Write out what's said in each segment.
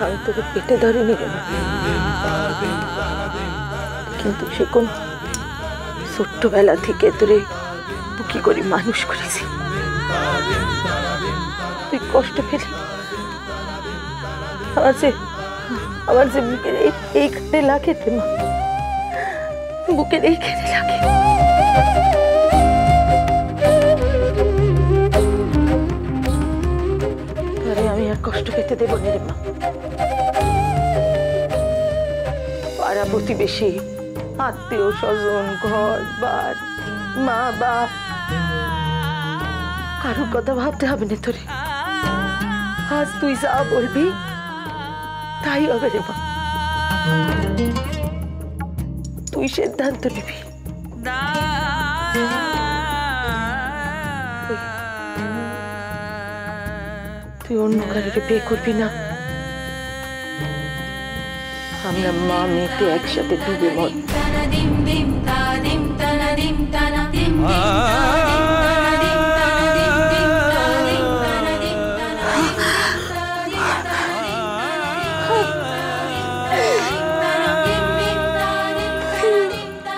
আমি তোকে পেটে ধরিনি রে মা, কিন্তু সে কোন ছোট্টবেলা থেকে তোরে বুকি করে মানুষ করেছি। তুই কষ্ট পেলি, আমার যে বুকের এইখানে লাগে রে মা, বুকের এইখানে লাগে। আমি আর কষ্ট পেতে দেব না রে মা। পাড়া প্রতিবেশী, আত্মীয় স্বজন, ঘর বাড়ি, মা বাপ, কারোর কথা ভাবতে হবে না তোরে। আজ তুই যা বলবি তাই হবে রে মা। তুই সিদ্ধান্ত নিবি। তুই অন্য কারোকে বিয়ে করবি না। আমরা মা মেয়েতে একসাথে ডুবে মর।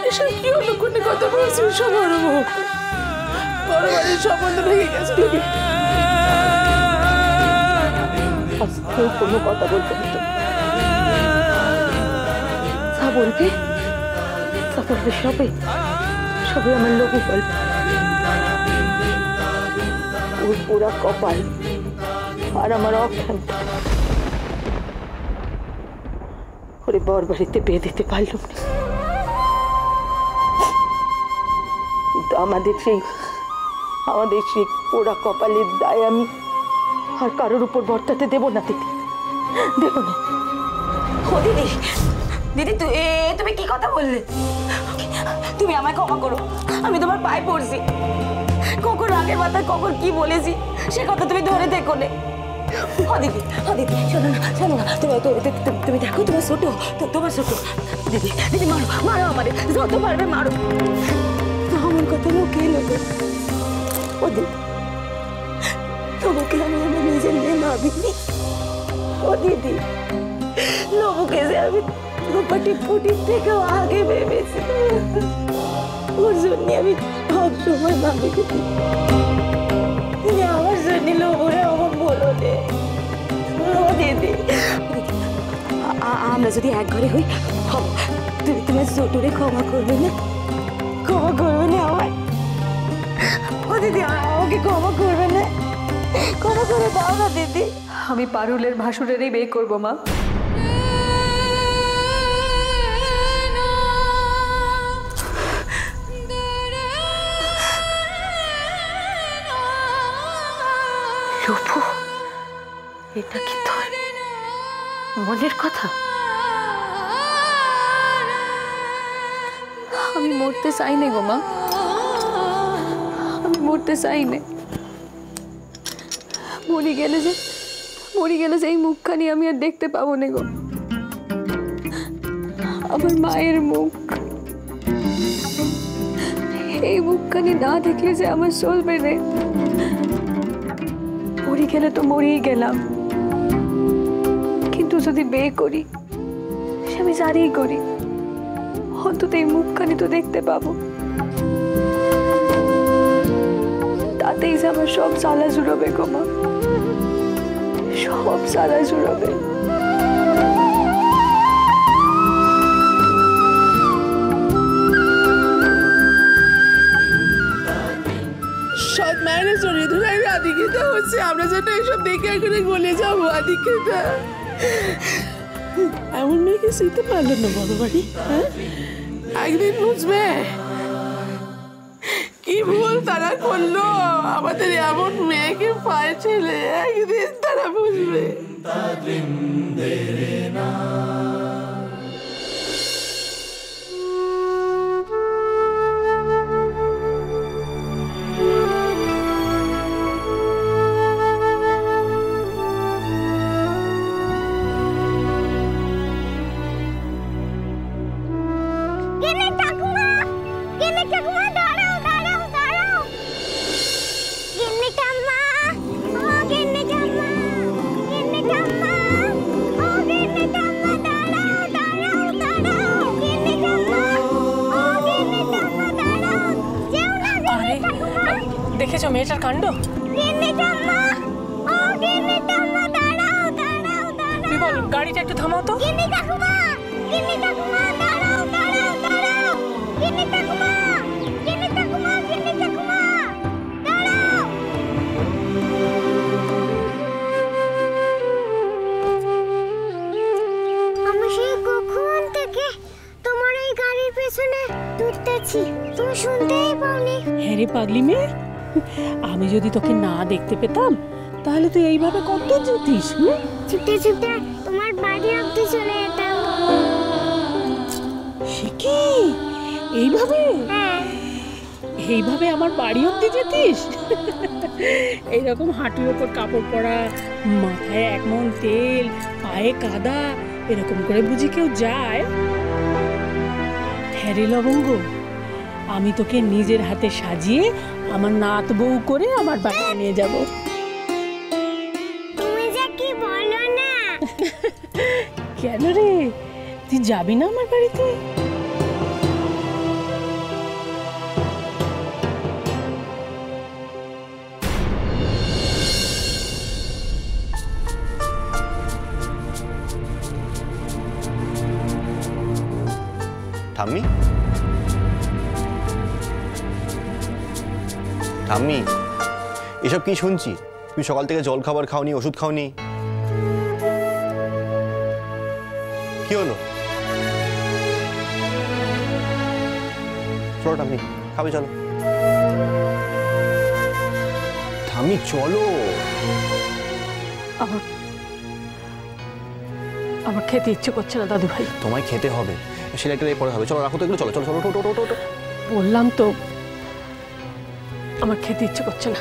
এসব কি হলো? কোনে কথা বলছি? সব বড় বাড়ির সম্বন্ধ ভেঙে গেছে। কেউ কোনো কথা বলতে হতো, যা বলবে সবে আমার লোকই বলবে। ওর পুরা কপাল আর আমার অজ্ঞান। ওরে বর বাড়িতে বিয়ে দিতে পারলাম না, কিন্তু আমাদের সেই পোড়া কপালের দায় আমি আর কারোর উপর বর্তাতে দেব না দিদি, দেব না। ও দিদি, দিদি তুমি কি কথা বললে? তুমি আমায় ক্ষমা করো, আমি তোমার পায়ে পড়ছি। কখন রাগের মাথায় কখন কি বলেছি সে কথা তুমি ধরে দেখো নে। ও দিদি শোনো না, তুমি দেখো তোমার ছোট, দিদি মারো আমারে, যত পারবে মারো। আমার কথা মুখে এলো। ও দিদি, তোমাকে আমি আমার নিজের মেয়ে ভাবিনি। ও দিদি, নবুকে যে আমি ফুটির থেকেও আগে ভেবেছি। ওর জন্য আমি সব সময় ভাবি তুমি আমার জন্য লোবরে আমার বলো নে। ও দিদি, আমরা যদি এক ঘরে হই, তুমি তোমার ছোটরে ক্ষমা করবে না আমায়? ও দিদি, আমাকে ক্ষমা করবে না? ক্ষমা করে দাও না দিদি। আমি পারুলের ভাসুরেরই বিয়ে করবো মা। লোপু, এটা কি তোর মনের কথা? আমি মরতে চাই না গো মা, আমি মরতে চাই না। মরি গেলে যে এই মুখখানি আমি আর দেখতে পাবো না গো। আমার মায়ের মুখ, এই মুখখানি না দেখলে যে আমার চলবে না। মরি গেলে তো মরিই গেলাম, কিন্তু যদি বিয়ে করি, সে আমি যারই করি, অন্তত এই মুখখানি তো দেখতে পাবো। তাতেই যে আমার সব জ্বালা জুড়বে গো মা, সব জ্বালা জুড়বে। সৎ মায়ের জড়িয়ে ধরে আমি আদিকেটা হচ্ছে, আমরা যেন এইসব দেখে এখানে গলে যাবো। আদিকেটা এমন মেয়েকে শিখতে পারলো না বড় বাড়ি। একদিন বুঝবে কি ভুল তারা করলো, আমাদের এমন মেয়েকে পায় ছেলে। একদিন তারা বুঝবে। ঠাম্মা দেখেছো মেয়েটার কাণ্ড? কি বল, গাড়িটা একটু থামাও তো। আমি সেই কখন থেকে তোমার এই গাড়ির পেছনে দৌড়তেছি, তুমি শুনতেই পাওনি। হ্যাঁ রে পাগলি মেয়ে, আমি যদি তোকে না দেখতে পেতাম তাহলে তুই এইভাবে কত যেতিস। ছুটে ছুটে তোমার বাড়ি অবধি চলে যেতাম। সে কি এইভাবে? এইভাবে আমার বাড়ি অবধি যেতিস? এইরকম হাঁটুর ওপর কাপড় পরা, মাথায় এক মণ তেল, পায়ে কাদা, এরকম করে বুঝি কেউ যায়? হ্যাঁ রে লবঙ্গ, আমি তোকে নিজের হাতে সাজিয়ে আমার নাত বউ করে আমার বাড়িতে নিয়ে যাব। তুমি যে কি বলো না। কেন রে, তুই যাবি না আমার বাড়িতে? ঠাম্মি, ঠাম্মি, এসব কি শুনছি? তুমি সকাল থেকে জল খাবার খাওনি, ওষুধ খাওনি, কি হলো? চলো ঠাম্মি, খাবে চলো। ঠাম্মি চলো। আমার খেতে ইচ্ছে করছে না দাদু ভাই। তোমায় খেতে হবে, সেটা পরে হবে। চলো রাখো তো এগুলো, চলো চলো চলো, ওঠো ওঠো ওঠো। বললাম তো আমার খেতে ইচ্ছে করছে না।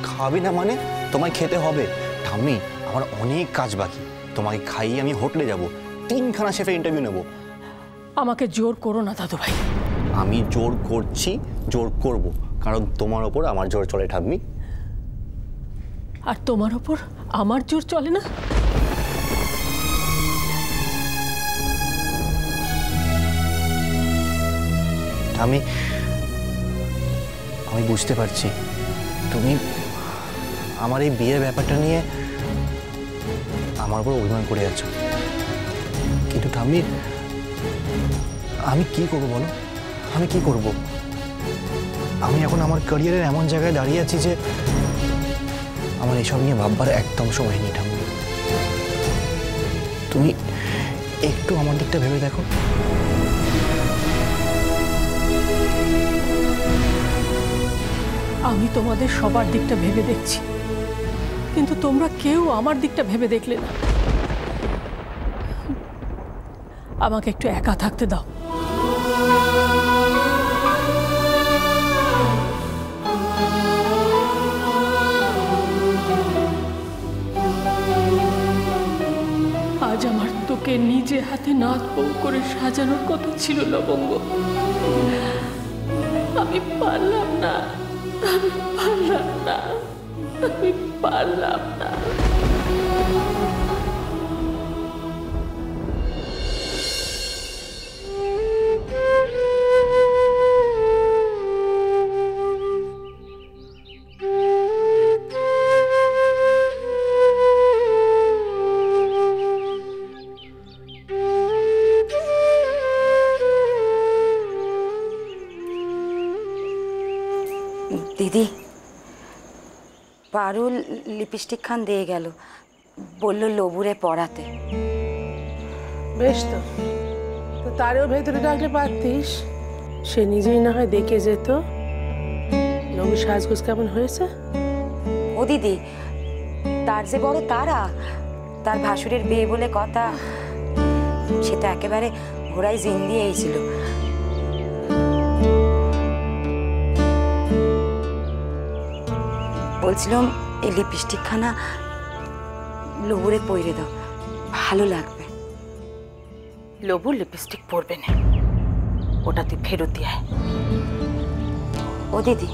খাবে না মানে? তোমায় খেতে হবে ঠাম্মি, আমার অনেক কাজ বাকি। তোমাকে খাইয়ে আমি হোটেলে যাব, 3খানা শেফে ইন্টারভিউ নেব। আমাকে জোর করো না দাদু ভাই। আমি জোর করছি, জোর করব, কারণ তোমার ওপর আমার জোর চলে ঠাম্মি। আর তোমার ওপর আমার জোর চলে না? ঠাম্মি, আমি বুঝতে পারছি তুমি আমার এই বিয়ের ব্যাপারটা নিয়ে আমার উপর অভিমান করে যাচ্ছ, কিন্তু ঠাম্মি আমি কি করব বলো? আমি কি করব? আমি এখন আমার ক্যারিয়ারের এমন জায়গায় দাঁড়িয়ে আছি যে আমার এসব নিয়ে ভাববার একদম সময় নেই ঠাম্মি। তুমি একটু আমার দিকটা ভেবে দেখো। আমি তোমাদের সবার দিকটা ভেবে দেখছি, কিন্তু তোমরা কেউ আমার দিকটা ভেবে দেখলে না। আমাকে একটু একা থাকতে দাও। আজ আমার তোকে নিজে হাতে নাচ বউ করে সাজানোর কথা ছিল লবঙ্গ, আমি পারলাম না, আমি পারলাম না, আমি পারলাম না। দিদি, পারুল লিপস্টিক খান দিয়ে গেল, বলল লবুরে পড়াতে। বেশ তো, তো তারেও ভেতরে ডাকলে পারতিস, সে নিজেই না হয় দেখে যেত লবু সাজগোজ কেমন হয়েছে। ও দিদি, তার যে বড় তারা, তার ভাসুরের বিয়ে বলে কথা, সে তো একেবারে ঘোড়ায় জিন দিয়েই ছিল। বলছিলাম এই লিপস্টিক খানা লবুরে পরে দাও, ভালো লাগবে। লবু লিপস্টিক পরবে না, ওটা তুই ফেরত দিয়ে আয়। ও দিদি,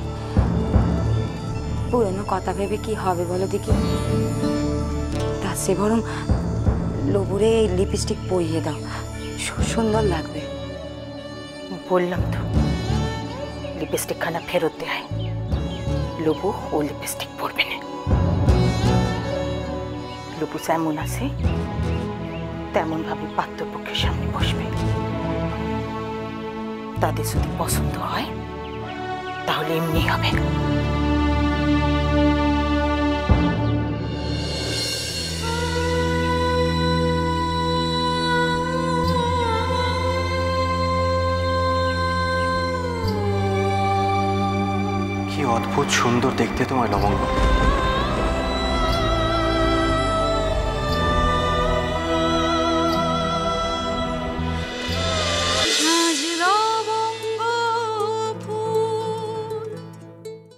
পুরনো কথা ভেবে কি হবে বলো দেখি? তার সে বরং লবুরে এই লিপস্টিক পরিয়ে দাও, সুন্দর লাগবে। বললাম তো লিপস্টিক খানা ফেরত দেয় লবু ও লিপস্টিক পরবে না। লবু যেমন আছে তেমন ভাবে পাত্রপক্ষের সামনে বসবে। তাদের যদি পছন্দ হয় তাহলে এমনি হবে। কি অদ্ভুত সুন্দর দেখতে তোমার লবঙ্গ।